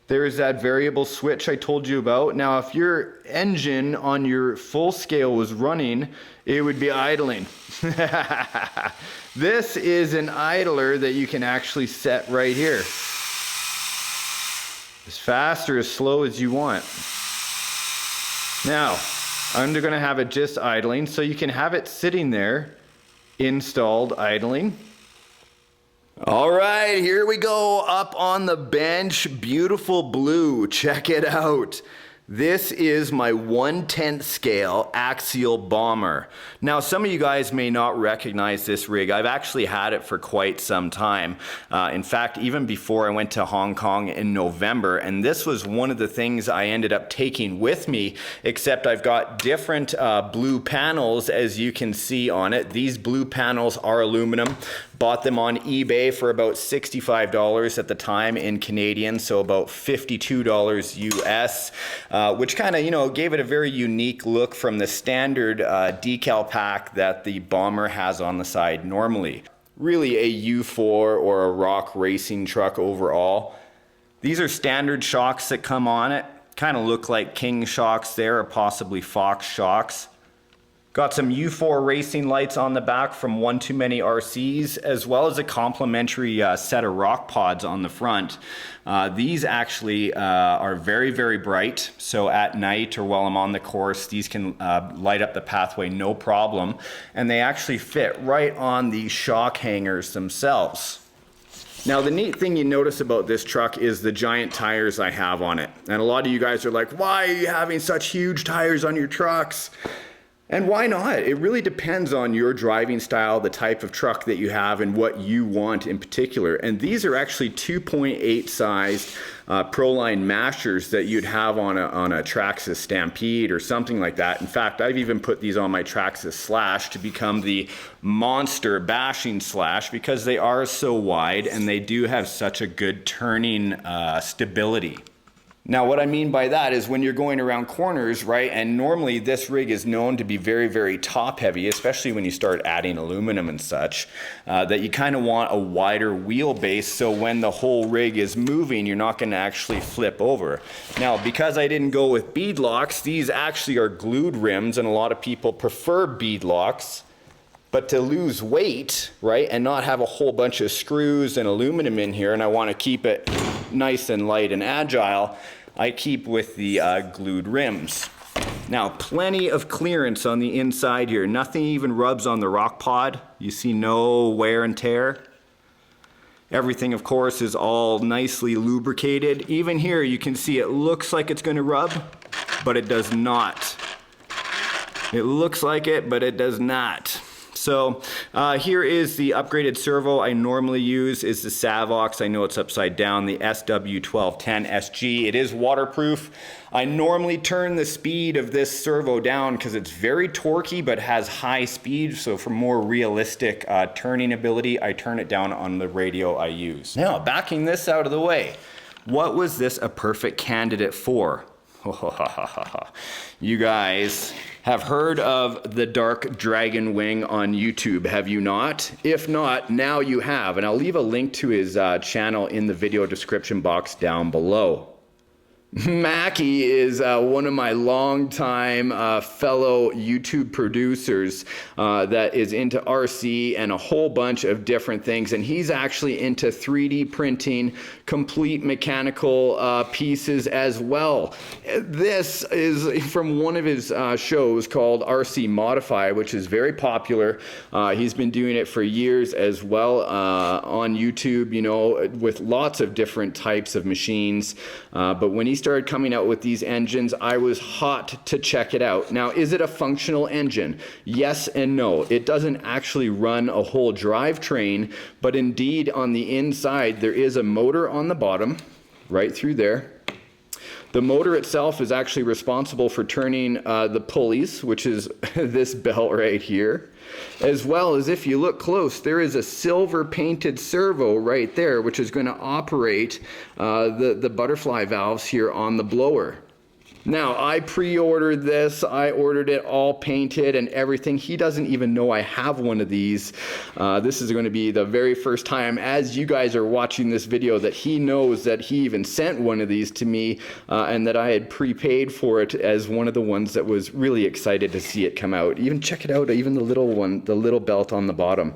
There's that variable switch I told you about. Now, if your engine on your full scale was running, it would be idling. This is an idler that you can actually set right here. As fast or as slow as you want. Now, I'm gonna have it just idling, so you can have it sitting there, installed idling. All right, here we go, up on the bench, beautiful blue, check it out. This is my 1/10 scale AXiAL bomber. Now, some of you guys may not recognize this rig. I've actually had it for quite some time. In fact, even before I went to Hong Kong in November, and this was one of the things I ended up taking with me, except I've got different blue panels, as you can see on it. These blue panels are aluminum. Bought them on eBay for about $65 at the time in Canadian, so about $52 US, which kind of, you know, gave it a very unique look from the standard decal pack that the bomber has on the side normally. Really a U4 or a rock racing truck overall. These are standard shocks that come on it. Kind of look like King shocks there, or possibly Fox shocks. Got some U4 racing lights on the back from One Too Many RCs, as well as a complimentary set of rock pods on the front. These actually are very, very bright. So at night or while I'm on the course, these can light up the pathway no problem. And they actually fit right on the shock hangers themselves. Now, the neat thing you notice about this truck is the giant tires I have on it. And a lot of you guys are like, why are you having such huge tires on your trucks? And why not? It really depends on your driving style, the type of truck that you have, and what you want in particular. And these are actually 2.8 sized Proline mashers that you'd have on a Traxxas Stampede or something like that. In fact, I've even put these on my Traxxas Slash to become the monster bashing Slash, because they are so wide and they do have such a good turning stability. Now, what I mean by that is when you're going around corners, right, and normally this rig is known to be very, very top heavy, especially when you start adding aluminum and such, that you kind of want a wider wheelbase so when the whole rig is moving, you're not going to actually flip over. Now, because I didn't go with bead locks, these actually are glued rims, and a lot of people prefer bead locks. But to lose weight, right, and not have a whole bunch of screws and aluminum in here, and I want to keep it nice and light and agile, I keep with the glued rims. Now, plenty of clearance on the inside here. Nothing even rubs on the rock pod. You see no wear and tear. Everything, of course, is all nicely lubricated. Even here, you can see it looks like it's going to rub, but it does not. It looks like it, but it does not. So here is the upgraded servo I normally use, is the Savox. I know it's upside down, the SW1210SG. It is waterproof. I normally turn the speed of this servo down because it's very torquey but has high speed. So for more realistic turning ability, I turn it down on the radio I use. Now, backing this out of the way, what was this a perfect candidate for? You guys have heard of the Dark Dragon Wing on YouTube, have you not? If not, now you have, and I'll leave a link to his channel in the video description box down below. Mackie is one of my longtime fellow YouTube producers that is into RC and a whole bunch of different things, and he's actually into 3D printing complete mechanical pieces as well. This is from one of his shows called RC Modify, which is very popular. He's been doing it for years as well on YouTube, you know, with lots of different types of machines, but when he started coming out with these engines, I was hot to check it out. Now, is it a functional engine? Yes and no. It doesn't actually run a whole drivetrain, but indeed on the inside there is a motor on the bottom, right through there. The motor itself is actually responsible for turning the pulleys, which is this belt right here. As well as, if you look close, there is a silver painted servo right there, which is going to operate the butterfly valves here on the blower. Now, I pre-ordered this. I ordered it all painted and everything. He doesn't even know I have one of these. This is going to be the very first time, as you guys are watching this video, that he knows that he even sent one of these to me, and that I had prepaid for it as one of the ones that was really excited to see it come out. Even check it out, even the little one, the little belt on the bottom.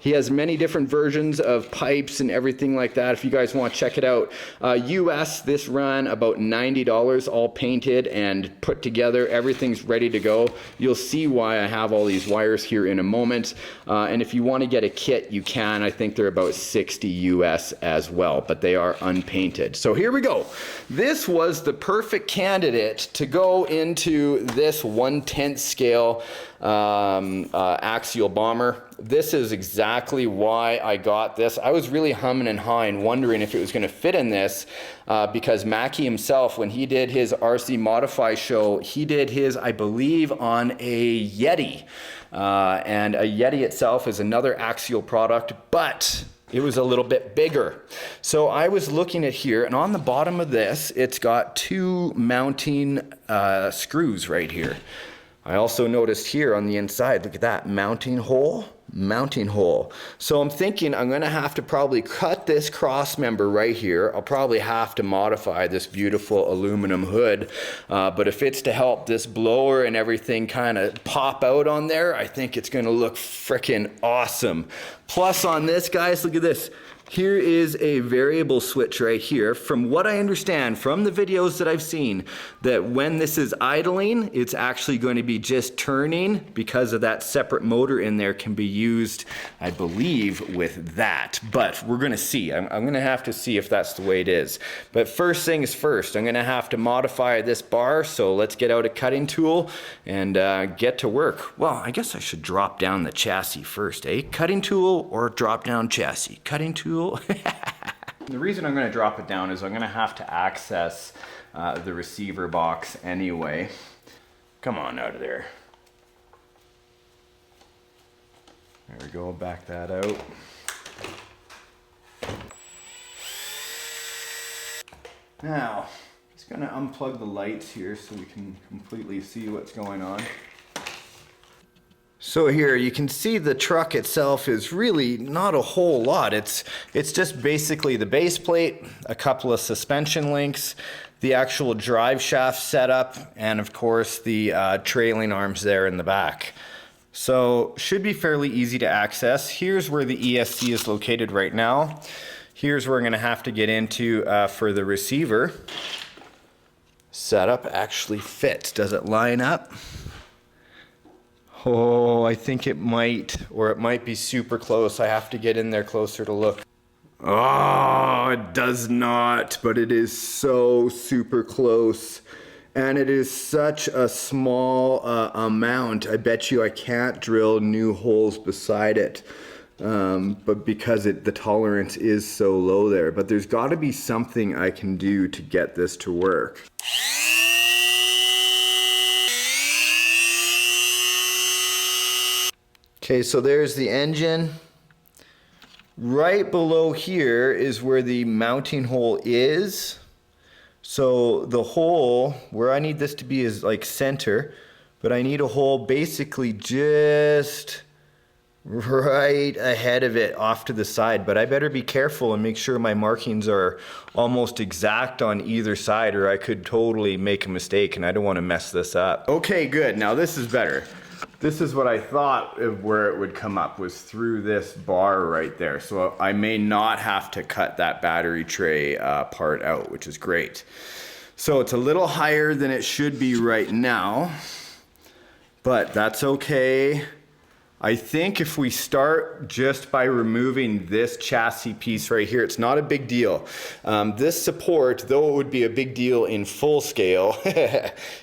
He has many different versions of pipes and everything like that. If you guys want to check it out, US, this ran about $90, all painted and put together. Everything's ready to go. You'll see why I have all these wires here in a moment. And if you want to get a kit, you can. I think they're about 60 US as well, but they are unpainted. So here we go. This was the perfect candidate to go into this 1/10 scale AXiAL bomber. This is exactly why I got this. I was really humming and hawing, wondering if it was going to fit in this, because Mackie himself, when he did his RC Modify show, he did his, I believe, on a Yeti. And a Yeti itself is another AXiAL product, but it was a little bit bigger. So I was looking at here, and on the bottom of this, it's got two mounting screws right here. I also noticed here on the inside, look at that, mounting hole. So I'm thinking I'm gonna have to probably cut this cross member right here. I'll probably have to modify this beautiful aluminum hood, but if it's to help this blower and everything kind of pop out on there, I think it's gonna look freaking awesome. Plus on this, guys, look at this. Here is a variable switch right here. From what I understand from the videos that I've seen, that when this is idling, it's actually going to be just turning, because of that separate motor in there can be used, I believe, with that. But we're gonna see. I'm gonna have to see if that's the way it is. But first things first, I'm gonna have to modify this bar, so let's get out a cutting tool and get to work. Well, I guess I should drop down the chassis first, eh? Cutting tool or drop down chassis? Cutting tool. The reason I'm going to drop it down is I'm going to have to access the receiver box anyway. Come on out of there. There we go, back that out. Now, just going to unplug the lights here so we can completely see what's going on. So here you can see the truck itself is really not a whole lot. It's just basically the base plate, a couple of suspension links, the actual drive shaft setup, and of course the trailing arms there in the back. So should be fairly easy to access. Here's where the ESC is located right now. Here's where I'm going to have to get into for the receiver. Setup actually fits. Does it line up? Oh, I think it might, or it might be super close. I have to get in there closer to look. Oh, it does not, but it is so super close. And it is such a small amount. I bet you I can't drill new holes beside it. But because the tolerance is so low there. But there's got to be something I can do to get this to work. Okay, so there's the engine. Right below here is where the mounting hole is. So the hole where I need this to be is like center, but I need a hole basically just right ahead of it off to the side. But I better be careful and make sure my markings are almost exact on either side, or I could totally make a mistake, and I don't want to mess this up. Okay, good. Now this is better. This is what I thought of where it would come up, was through this bar right there. So I may not have to cut that battery tray part out, which is great. So it's a little higher than it should be right now, but that's okay. I think if we start just by removing this chassis piece right here, it's not a big deal. This support, though it would be a big deal in full scale,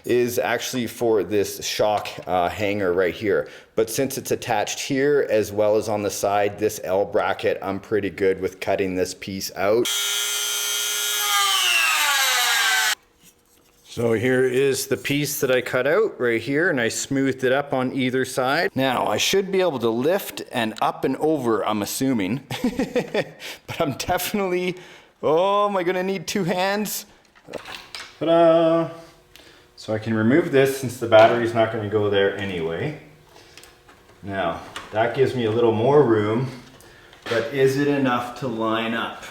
is actually for this shock hanger right here. But since it's attached here as well as on the side, this L bracket, I'm pretty good with cutting this piece out. So here is the piece that I cut out right here, and I smoothed it up on either side. Now I should be able to lift and up and over, I'm assuming. But I'm definitely, oh, am I gonna need two hands? Ta-da! So I can remove this since the battery's not going to go there anyway. Now, that gives me a little more room, but is it enough to line up?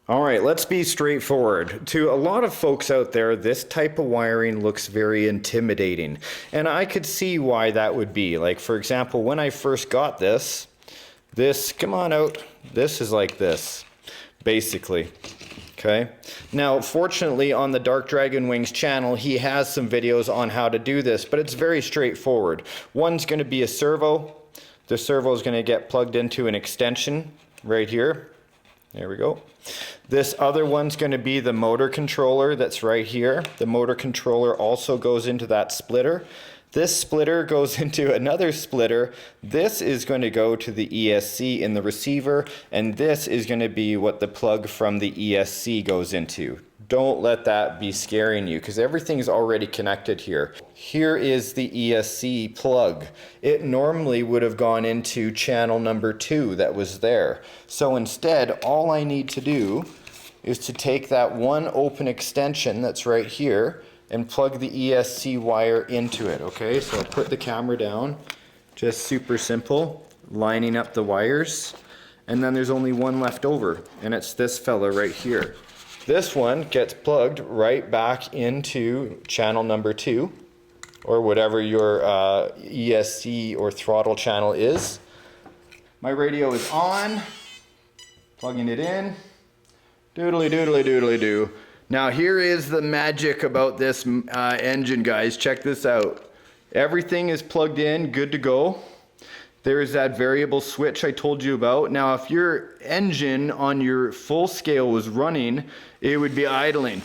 All right, let's be straightforward. To a lot of folks out there, this type of wiring looks very intimidating. And I could see why that would be. Like, for example, when I first got this, come on out, this is like this, basically. Okay. Now, fortunately, on the Dark Dragon Wings channel, he has some videos on how to do this, but it's very straightforward. One's going to be a servo. The servo is going to get plugged into an extension right here. There we go. This other one's going to be the motor controller that's right here. The motor controller also goes into that splitter. This splitter goes into another splitter. This is going to go to the ESC in the receiver, and this is going to be what the plug from the ESC goes into. Don't let that be scaring you, because everything's already connected here. Here is the ESC plug. It normally would have gone into channel number 2 that was there. So instead, all I need to do is to take that one open extension that's right here and plug the ESC wire into it, okay? So I'll put the camera down, just super simple, lining up the wires, and then there's only one left over, and it's this fella right here. This one gets plugged right back into channel number 2, or whatever your ESC or throttle channel is. My radio is on, plugging it in, doodly doodly doodly doo. Now here is the magic about this engine, guys. Check this out. Everything is plugged in, good to go. There is that variable switch I told you about. Now if your engine on your full scale was running, it would be idling.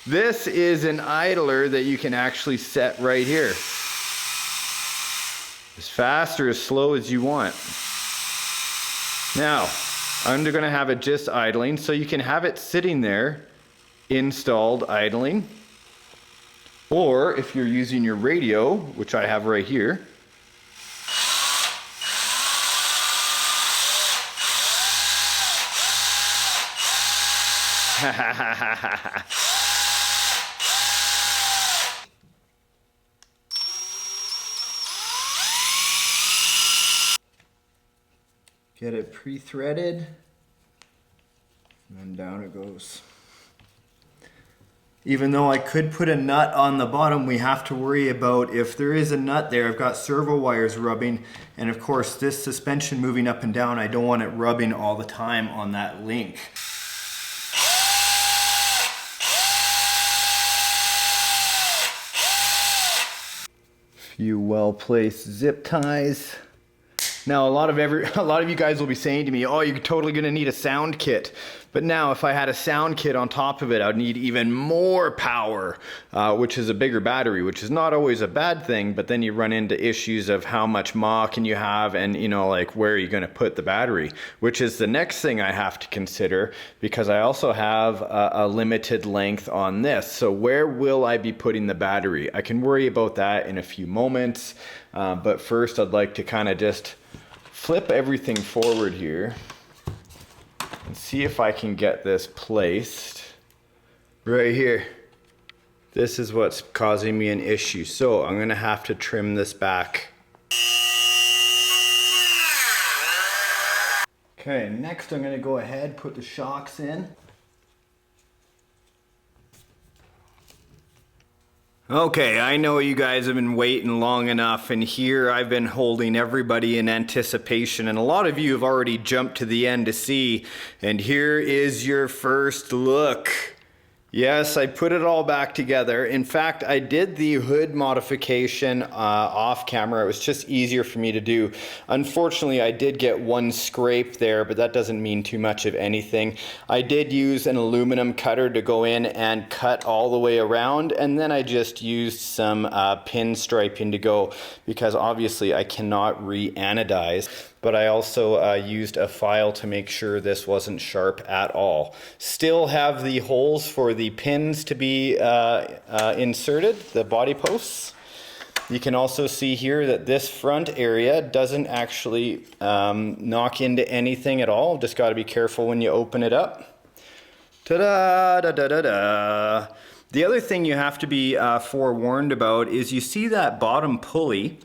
This is an idler that you can actually set right here. As fast or as slow as you want. Now, I'm going to have it just idling, so you can have it sitting there, installed idling. Or if you're using your radio, which I have right here, get it pre-threaded, and then down it goes. Even though I could put a nut on the bottom, we have to worry about if there is a nut there. I've got servo wires rubbing, and of course this suspension moving up and down, I don't want it rubbing all the time on that link. Few well-placed zip ties. Now a lot of you guys will be saying to me, oh, you're totally gonna need a sound kit. But now if I had a sound kit on top of it, I would need even more power, which is a bigger battery, which is not always a bad thing, but then you run into issues of how much mAh can you have, and you know, like where are you gonna put the battery, which is the next thing I have to consider, because I also have a limited length on this. So where will I be putting the battery? I can worry about that in a few moments, but first I'd like to kind of just flip everything forward here and see if I can get this placed right here. This is what's causing me an issue, so I'm gonna have to trim this back. Okay, next I'm gonna go ahead, put the shocks in. Okay, I know you guys have been waiting long enough, and here I've been holding everybody in anticipation, and a lot of you have already jumped to the end to see, and here is your first look. Yes, I put it all back together. In fact, I did the hood modification off camera. It was just easier for me to do. Unfortunately, I did get one scrape there, but that doesn't mean too much of anything. I did use an aluminum cutter to go in and cut all the way around, and then I just used some pin striping to go, because obviously I cannot re-anodize. But I also used a file to make sure this wasn't sharp at all. Still have the holes for the pins to be inserted, the body posts. You can also see here that this front area doesn't actually knock into anything at all. Just got to be careful when you open it up. Ta-da, da-da-da-da. The other thing you have to be forewarned about is you see that bottom pulley.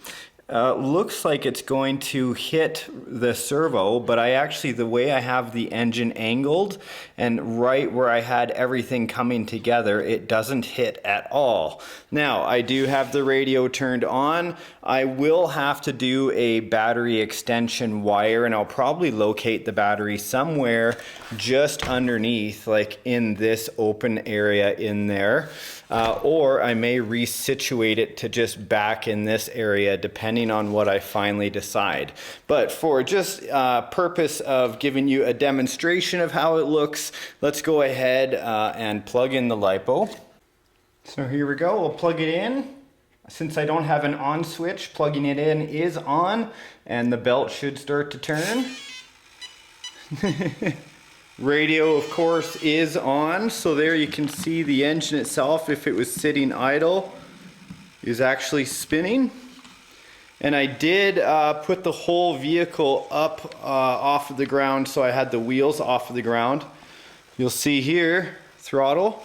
Looks like it's going to hit the servo, but the way I have the engine angled and right where I had everything coming together, it doesn't hit at all. Now, I do have the radio turned on. I will have to do a battery extension wire, and I'll probably locate the battery somewhere just underneath, like in this open area in there. Or I may resituate it to just back in this area depending on what I finally decide. But for just purpose of giving you a demonstration of how it looks, let's go ahead and plug in the LiPo. So here we go, we'll plug it in. Since I don't have an on switch, plugging it in is on, and the belt should start to turn. Radio, of course, is on, so there you can see the engine itself, if it was sitting idle, is actually spinning. And I did put the whole vehicle up off of the ground, so I had the wheels off of the ground. You'll see here, throttle.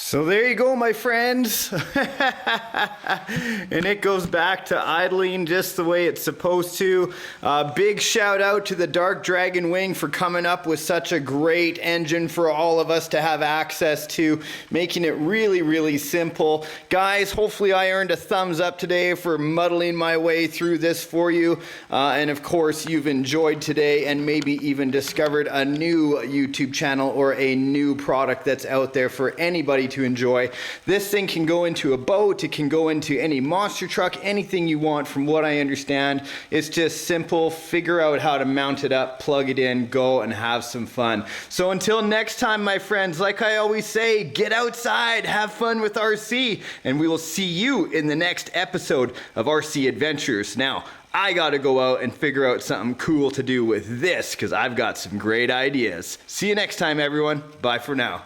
So there you go, my friends. And it goes back to idling just the way it's supposed to. Big shout out to the Dark Dragon Wing for coming up with such a great engine for all of us to have access to, making it really, really simple. Guys, hopefully I earned a thumbs up today for muddling my way through this for you. And of course, you've enjoyed today and maybe even discovered a new YouTube channel or a new product that's out there for anybody to enjoy. This thing can go into a boat, it can go into any monster truck, anything you want from what I understand. It's just simple, figure out how to mount it up, plug it in, go and have some fun. So until next time, my friends, like I always say, get outside, have fun with RC, and we will see you in the next episode of RC Adventures. Now, I gotta go out and figure out something cool to do with this because I've got some great ideas. See you next time, everyone. Bye for now.